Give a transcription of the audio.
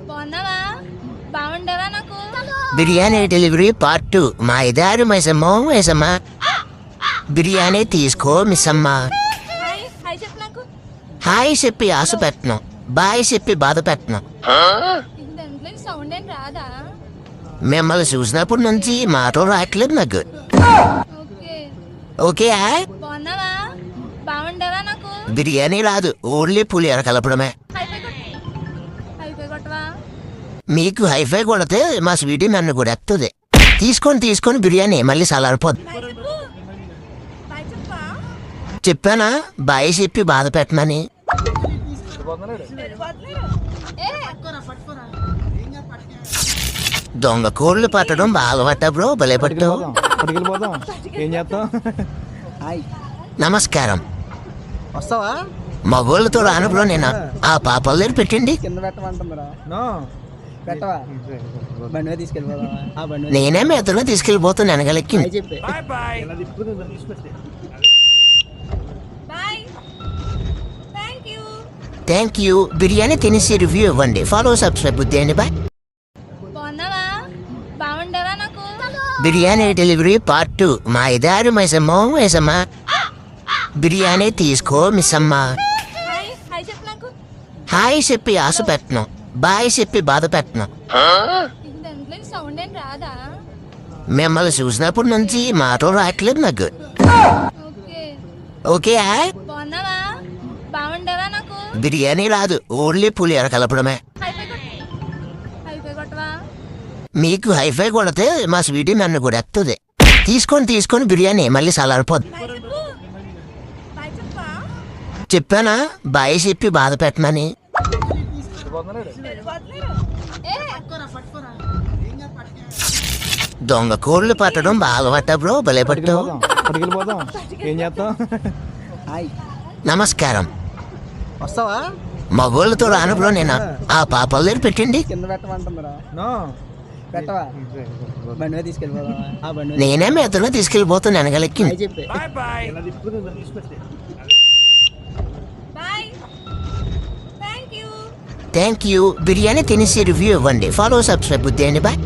బాగున్నావా? బాగుండవా? నాకు biryani delivery part 2. మా ఇదారు మైసమ్మో మైసమ్మ బిర్యానీ తీసుకో మిస్సమ్మ. హాయ్ హాయ్ చెప్పు నాకు. హాయ్ చెప్పి ఆశ పెట్టను, బాయ్ చెప్పి బాధ పెట్టను. ఇది దాంట్లో సౌండ్ ఏం రాదా? మిమ్మల్ని చూసినప్పటి నుంచి మాటలు రావట్లేదు నాకు. ఓకే ఓకే బాగున్నావా? బాగుండవా? నాకు బిర్యానీ రాదు, ఓన్లీ పులిహోర కలపడమే. హైఫై కొట్టవా? మీకు హైఫై కొడితే మా స్వీటీ నన్ను కూడా ఎత్తుంది. తీసుకొని బిర్యానీ మళ్ళీ సలారిపోద్ది. బాయ్ చెప్పు. బాయ్ చెప్పా? చెప్పానా బాయ్ చెప్పి బాధ పెట్టమని? ఏ దొంగ కోళ్ళు పట్టడం బాగా పట్టా బ్రో, భలే పట్టు. ఏం చేస్తాం? నమస్కారం. వస్తావా? మగోళ్ళతో రాను బ్రో నేను. ఆ పాపల దగ్గర పెట్టండి. కింద పెట్టమంటుందిరా. పెట్టవా? బండి మీద తీసుకెళ్ళిపోదామా? ఆ బండి నేనే మెత్తలో తీసుకెళ్ళిపోతాను వెనగలెక్కి. చెప్పి బాయ్. Thank you. బిర్యానీ తినేసి రివ్యూ ఇవ్వండి. ఫాలో సబ్స్క్రైబ్ చేయండి. బాయ్. బాగున్నావా? బాగుండవా? నాకు బిర్యానీ డెలివరీ పార్ట్ 2. మా ఇదారు మైసమ్మో మైసమ్మ బిర్యానీ తీసుకో మిస్సమ్మ. హాయ్ హాయ్ చెప్పు నాకు. హాయ్ చెప్పి ఆశ పెట్టను, బాయ్ చెప్పి బాధ పెట్టను. ఇది దాంట్లో సౌండ్ ఏం రాదా? మిమ్మల్ని చూసినప్పటి నుంచి మాటలు రావట్లేదు నాకు. ఓకే ఓకే బాగున్నావా? బాగుండవా? నాకు బిర్యానీ రాదు, ఓన్లీ పులిహోర కలపడమే. హైఫై కొట్టవా? మీకు హైఫై కొడితే మా స్వీటీ నన్ను కూడా ఎత్తుంది. తీసుకొని బిర్యానీ మళ్ళీ సలారిపోద్ది. బాయ్ చెప్పు. బాయ్ చెప్పా? చెప్పానా బాయ్ చెప్పి బాధ పెట్టమని? ఏ దొంగ కోళ్ళు పట్టడం బాగా పట్టా బ్రో, భలే పట్టు. ఏం చేస్తాం? నమస్కారం. వస్తావా? మగోళ్ళతో రాను బ్రో నేను. ఆ పాపల దగ్గర పెట్టండి. కింద పెట్టమంటుందిరా. పెట్టవా? బండి మీద తీసుకెళ్ళిపోదామా? ఆ బండి నేనే మెత్తలో తీసుకెళ్ళిపోతాను వెనగలెక్కి. చెప్పి బాయ్. Thank you. బిర్యానీ తినేసి రివ్యూ ఇవ్వండి. ఫాలో సబ్స్క్రైబ్ చేయండి. బాయ్.